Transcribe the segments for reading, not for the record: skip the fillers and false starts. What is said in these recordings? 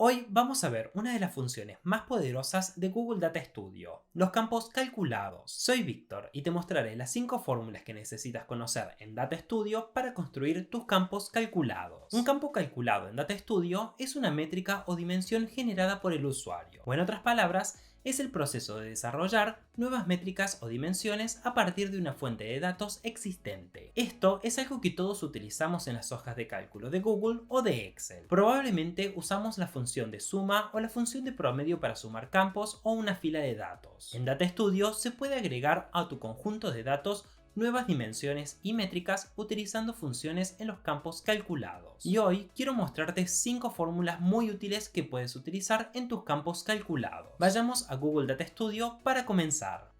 Hoy vamos a ver una de las funciones más poderosas de Google Data Studio, los campos calculados. Soy Víctor y te mostraré las 5 fórmulas que necesitas conocer en Data Studio para construir tus campos calculados. Un campo calculado en Data Studio es una métrica o dimensión generada por el usuario, o en otras palabras, es el proceso de desarrollar nuevas métricas o dimensiones a partir de una fuente de datos existente. Esto es algo que todos utilizamos en las hojas de cálculo de Google o de Excel. Probablemente usamos la función de suma o la función de promedio para sumar campos o una fila de datos. En Data Studio se puede agregar a tu conjunto de datos nuevas dimensiones y métricas utilizando funciones en los campos calculados. Y hoy quiero mostrarte 5 fórmulas muy útiles que puedes utilizar en tus campos calculados. Vayamos a Google Data Studio para comenzar.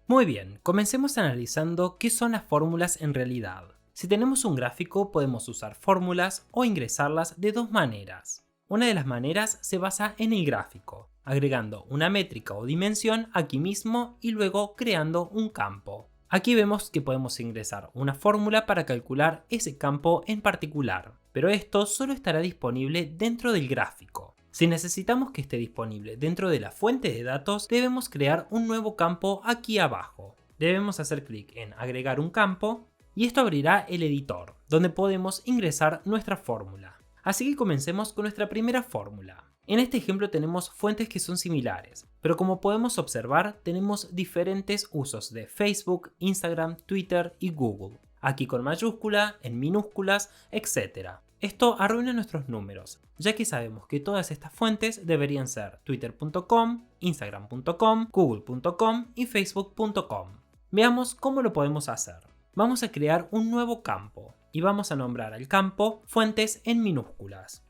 Muy bien, comencemos analizando qué son las fórmulas en realidad. Si tenemos un gráfico, podemos usar fórmulas o ingresarlas de dos maneras. Una de las maneras se basa en el gráfico, agregando una métrica o dimensión aquí mismo y luego creando un campo. Aquí vemos que podemos ingresar una fórmula para calcular ese campo en particular, pero esto solo estará disponible dentro del gráfico. Si necesitamos que esté disponible dentro de la fuente de datos, debemos crear un nuevo campo aquí abajo. Debemos hacer clic en agregar un campo y esto abrirá el editor, donde podemos ingresar nuestra fórmula. Así que comencemos con nuestra primera fórmula. En este ejemplo tenemos fuentes que son similares, pero como podemos observar tenemos diferentes usos de Facebook, Instagram, Twitter y Google. Aquí con mayúscula, en minúsculas, etc. Esto arruina nuestros números, ya que sabemos que todas estas fuentes deberían ser twitter.com, instagram.com, google.com y facebook.com. Veamos cómo lo podemos hacer. Vamos a crear un nuevo campo y vamos a nombrar al campo fuentes en minúsculas.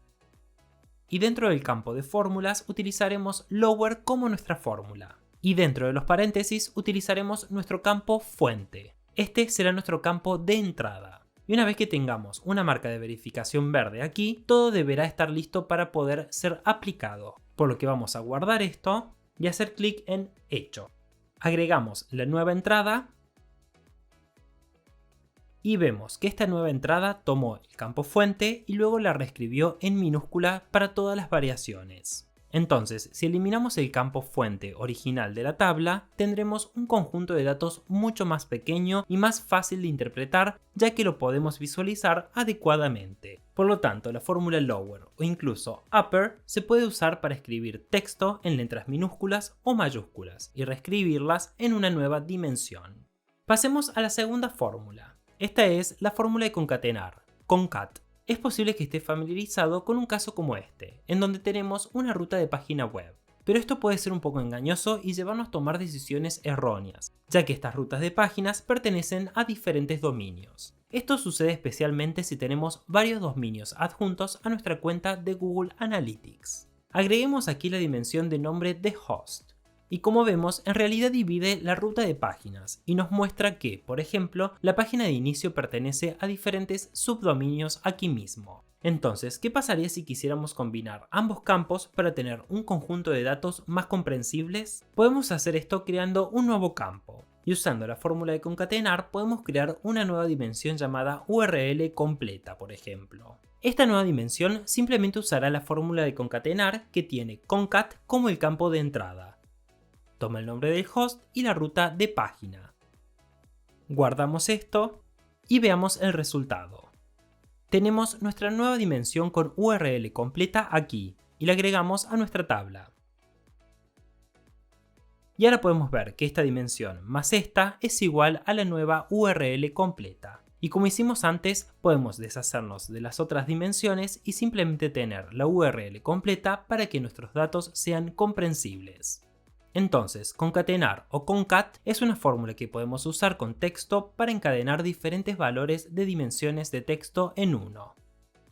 Y dentro del campo de fórmulas utilizaremos lower como nuestra fórmula. Y dentro de los paréntesis utilizaremos nuestro campo fuente. Este será nuestro campo de entrada. Y una vez que tengamos una marca de verificación verde aquí, todo deberá estar listo para poder ser aplicado. Por lo que vamos a guardar esto y hacer clic en Hecho. Agregamos la nueva entrada. Y vemos que esta nueva entrada tomó el campo fuente y luego la reescribió en minúscula para todas las variaciones. Entonces, si eliminamos el campo fuente original de la tabla, tendremos un conjunto de datos mucho más pequeño y más fácil de interpretar, ya que lo podemos visualizar adecuadamente. Por lo tanto, la fórmula lower o incluso upper se puede usar para escribir texto en letras minúsculas o mayúsculas y reescribirlas en una nueva dimensión. Pasemos a la segunda fórmula. Esta es la fórmula de concatenar, concat. Es posible que esté familiarizado con un caso como este, en donde tenemos una ruta de página web. Pero esto puede ser un poco engañoso y llevarnos a tomar decisiones erróneas, ya que estas rutas de páginas pertenecen a diferentes dominios. Esto sucede especialmente si tenemos varios dominios adjuntos a nuestra cuenta de Google Analytics. Agreguemos aquí la dimensión de nombre de host. Y como vemos, en realidad divide la ruta de páginas y nos muestra que, por ejemplo, la página de inicio pertenece a diferentes subdominios aquí mismo. Entonces, ¿qué pasaría si quisiéramos combinar ambos campos para tener un conjunto de datos más comprensibles? Podemos hacer esto creando un nuevo campo. Y usando la fórmula de concatenar podemos crear una nueva dimensión llamada URL completa, por ejemplo. Esta nueva dimensión simplemente usará la fórmula de concatenar que tiene concat como el campo de entrada. Toma el nombre del host y la ruta de página. Guardamos esto y veamos el resultado. Tenemos nuestra nueva dimensión con URL completa aquí y la agregamos a nuestra tabla. Y ahora podemos ver que esta dimensión más esta es igual a la nueva URL completa. Y como hicimos antes, podemos deshacernos de las otras dimensiones y simplemente tener la URL completa para que nuestros datos sean comprensibles. Entonces, concatenar o concat es una fórmula que podemos usar con texto para encadenar diferentes valores de dimensiones de texto en uno.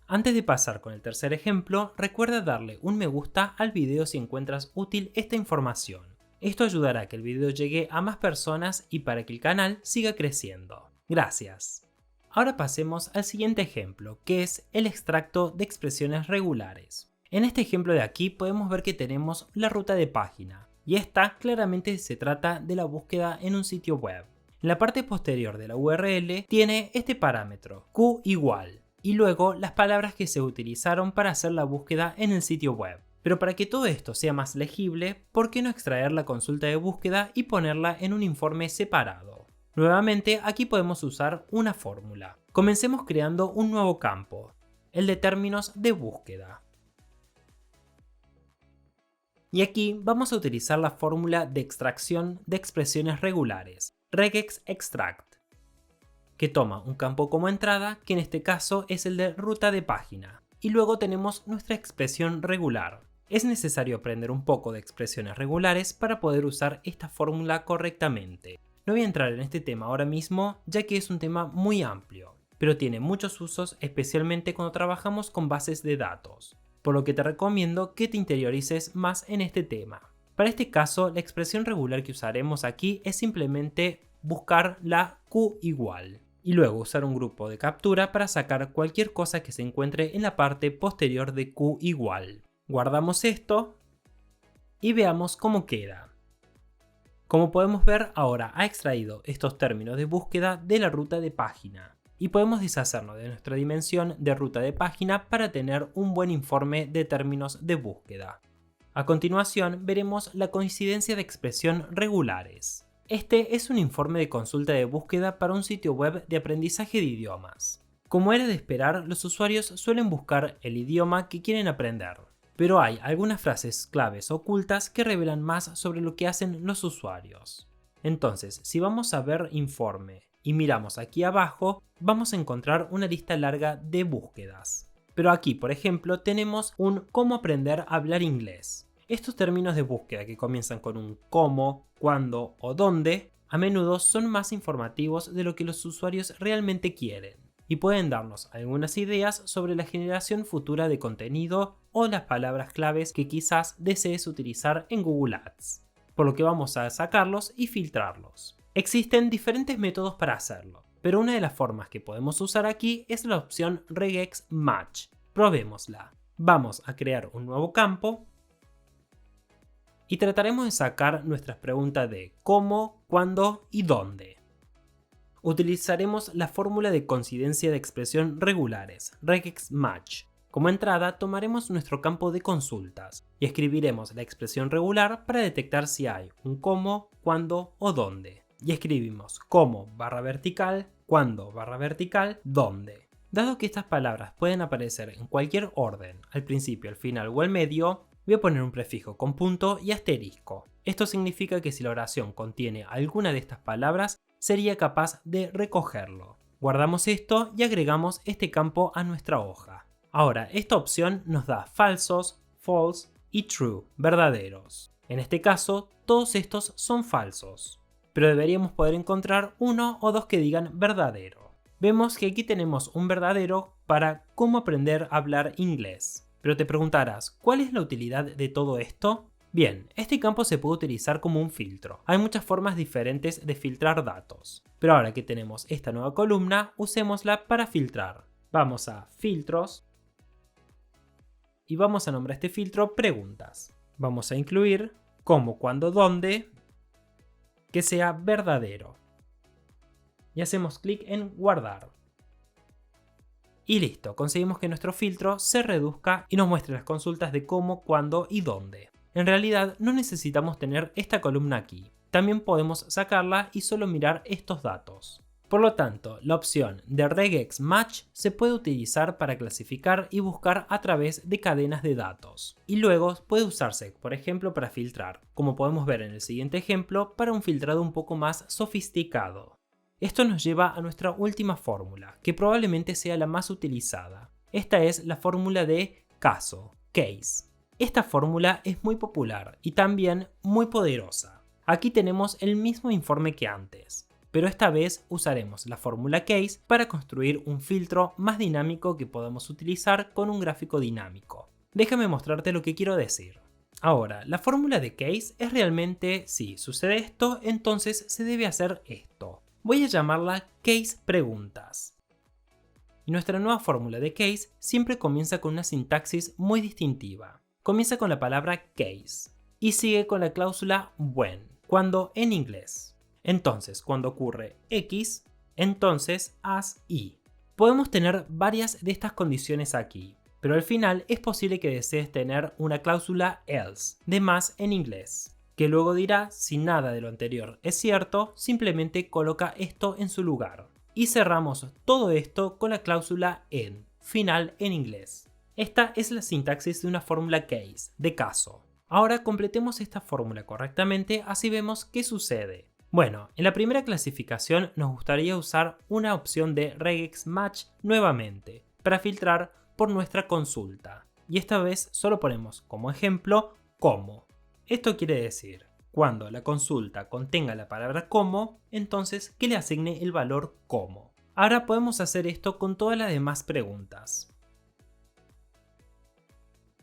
Antes de pasar con el tercer ejemplo, recuerda darle un me gusta al video si encuentras útil esta información. Esto ayudará a que el video llegue a más personas y para que el canal siga creciendo. Gracias. Ahora pasemos al siguiente ejemplo, que es el extracto de expresiones regulares. En este ejemplo de aquí podemos ver que tenemos la ruta de página. Y esta claramente se trata de la búsqueda en un sitio web. En la parte posterior de la URL tiene este parámetro, q igual. y luego las palabras que se utilizaron para hacer la búsqueda en el sitio web. Pero para que todo esto sea más legible, ¿por qué no extraer la consulta de búsqueda y ponerla en un informe separado? Nuevamente, aquí podemos usar una fórmula. Comencemos creando un nuevo campo, el de términos de búsqueda. Y aquí vamos a utilizar la fórmula de extracción de expresiones regulares, regexextract, que toma un campo como entrada, que en este caso es el de ruta de página, y luego tenemos nuestra expresión regular. Es necesario aprender un poco de expresiones regulares para poder usar esta fórmula correctamente. No voy a entrar en este tema ahora mismo, ya que es un tema muy amplio, pero tiene muchos usos, especialmente cuando trabajamos con bases de datos, por lo que te recomiendo que te interiorices más en este tema. Para este caso, la expresión regular que usaremos aquí es simplemente buscar la Q igual, y luego usar un grupo de captura para sacar cualquier cosa que se encuentre en la parte posterior de Q igual. Guardamos esto y veamos cómo queda. Como podemos ver, ahora ha extraído estos términos de búsqueda de la ruta de página y podemos deshacernos de nuestra dimensión de ruta de página para tener un buen informe de términos de búsqueda. A continuación veremos la coincidencia de expresión regulares. Este es un informe de consulta de búsqueda para un sitio web de aprendizaje de idiomas. Como era de esperar, los usuarios suelen buscar el idioma que quieren aprender, pero hay algunas frases claves ocultas que revelan más sobre lo que hacen los usuarios. Entonces, si vamos a ver informe y miramos aquí abajo, vamos a encontrar una lista larga de búsquedas. Pero aquí, por ejemplo, tenemos un cómo aprender a hablar inglés. Estos términos de búsqueda que comienzan con un cómo, cuándo o dónde, a menudo son más informativos de lo que los usuarios realmente quieren, y pueden darnos algunas ideas sobre la generación futura de contenido o las palabras claves que quizás desees utilizar en Google Ads, por lo que vamos a sacarlos y filtrarlos. Existen diferentes métodos para hacerlo, pero una de las formas que podemos usar aquí es la opción regex match. Probémosla. Vamos a crear un nuevo campo y trataremos de sacar nuestras preguntas de cómo, cuándo y dónde. Utilizaremos la fórmula de coincidencia de expresión regulares, regex match. Como entrada tomaremos nuestro campo de consultas y escribiremos la expresión regular para detectar si hay un cómo, cuándo o dónde. Y escribimos cómo barra vertical, cuándo barra vertical, dónde. Dado que estas palabras pueden aparecer en cualquier orden, al principio, al final o al medio, voy a poner un prefijo con punto y asterisco. Esto significa que si la oración contiene alguna de estas palabras, sería capaz de recogerlo. Guardamos esto y agregamos este campo a nuestra hoja. Ahora, esta opción nos da falsos, false y true, verdaderos. En este caso, todos estos son falsos, pero deberíamos poder encontrar uno o dos que digan verdadero. Vemos que aquí tenemos un verdadero para cómo aprender a hablar inglés. Pero te preguntarás, ¿cuál es la utilidad de todo esto? Bien, este campo se puede utilizar como un filtro. Hay muchas formas diferentes de filtrar datos, pero ahora que tenemos esta nueva columna, usémosla para filtrar. Vamos a filtros y vamos a nombrar este filtro preguntas. Vamos a incluir cómo, cuándo, dónde, que sea verdadero. Y hacemos clic en guardar. Y listo, conseguimos que nuestro filtro se reduzca y nos muestre las consultas de cómo, cuándo y dónde. En realidad no necesitamos tener esta columna aquí, también podemos sacarla y solo mirar estos datos. Por lo tanto, la opción de regex match se puede utilizar para clasificar y buscar a través de cadenas de datos. Y luego puede usarse, por ejemplo, para filtrar, como podemos ver en el siguiente ejemplo, para un filtrado un poco más sofisticado. Esto nos lleva a nuestra última fórmula, que probablemente sea la más utilizada. Esta es la fórmula de caso, case. Esta fórmula es muy popular y también muy poderosa. Aquí tenemos el mismo informe que antes, pero esta vez usaremos la fórmula case para construir un filtro más dinámico que podamos utilizar con un gráfico dinámico. Déjame mostrarte lo que quiero decir. Ahora, la fórmula de case es realmente, si sucede esto, entonces se debe hacer esto. Voy a llamarla case preguntas. Y nuestra nueva fórmula de case siempre comienza con una sintaxis muy distintiva. Comienza con la palabra case y sigue con la cláusula when, cuando en inglés. Entonces, cuando ocurre X, entonces haz Y. Podemos tener varias de estas condiciones aquí, pero al final es posible que desees tener una cláusula else, de más en inglés, que luego dirá si nada de lo anterior es cierto, simplemente coloca esto en su lugar. Y cerramos todo esto con la cláusula end, final en inglés. Esta es la sintaxis de una fórmula case, de caso. Ahora completemos esta fórmula correctamente, así vemos qué sucede. Bueno, en la primera clasificación nos gustaría usar una opción de regex match nuevamente, para filtrar por nuestra consulta. Y esta vez solo ponemos como ejemplo como. Esto quiere decir, cuando la consulta contenga la palabra como, entonces que le asigne el valor como. Ahora podemos hacer esto con todas las demás preguntas.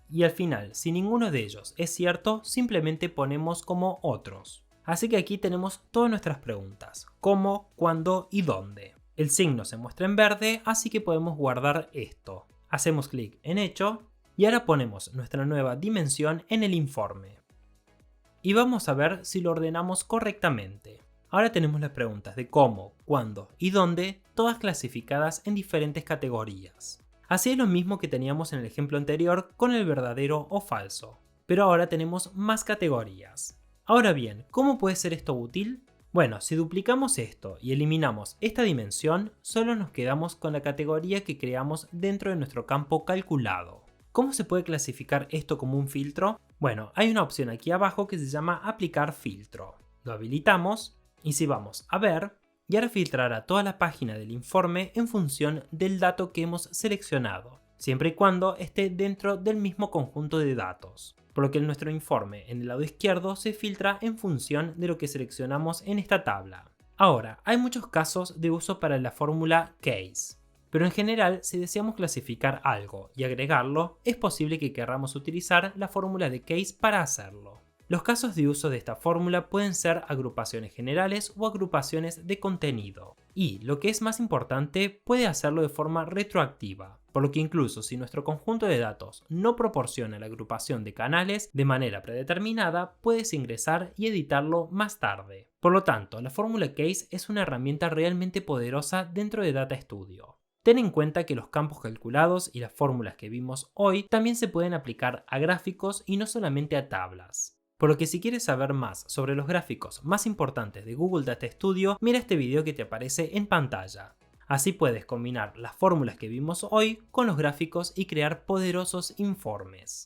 Y al final, si ninguno de ellos es cierto, simplemente ponemos como otros. Así que aquí tenemos todas nuestras preguntas, cómo, cuándo y dónde. El signo se muestra en verde, así que podemos guardar esto. Hacemos clic en hecho y ahora ponemos nuestra nueva dimensión en el informe. Y vamos a ver si lo ordenamos correctamente. Ahora tenemos las preguntas de cómo, cuándo y dónde, todas clasificadas en diferentes categorías. Así es lo mismo que teníamos en el ejemplo anterior con el verdadero o falso, pero ahora tenemos más categorías. Ahora bien, ¿cómo puede ser esto útil? Bueno, si duplicamos esto y eliminamos esta dimensión, solo nos quedamos con la categoría que creamos dentro de nuestro campo calculado. ¿Cómo se puede clasificar esto como un filtro? Bueno, hay una opción aquí abajo que se llama aplicar filtro. Lo habilitamos y si vamos a ver, y ahora filtrará toda la página del informe en función del dato que hemos seleccionado, siempre y cuando esté dentro del mismo conjunto de datos. Por lo que en nuestro informe en el lado izquierdo se filtra en función de lo que seleccionamos en esta tabla. Ahora, hay muchos casos de uso para la fórmula case, pero en general si deseamos clasificar algo y agregarlo, es posible que queramos utilizar la fórmula de case para hacerlo. Los casos de uso de esta fórmula pueden ser agrupaciones generales o agrupaciones de contenido. Y, lo que es más importante, puede hacerlo de forma retroactiva, por lo que incluso si nuestro conjunto de datos no proporciona la agrupación de canales de manera predeterminada, puedes ingresar y editarlo más tarde. Por lo tanto, la fórmula case es una herramienta realmente poderosa dentro de Data Studio. Ten en cuenta que los campos calculados y las fórmulas que vimos hoy también se pueden aplicar a gráficos y no solamente a tablas. Por lo que si quieres saber más sobre los gráficos más importantes de Google Data Studio, mira este video que te aparece en pantalla. Así puedes combinar las fórmulas que vimos hoy con los gráficos y crear poderosos informes.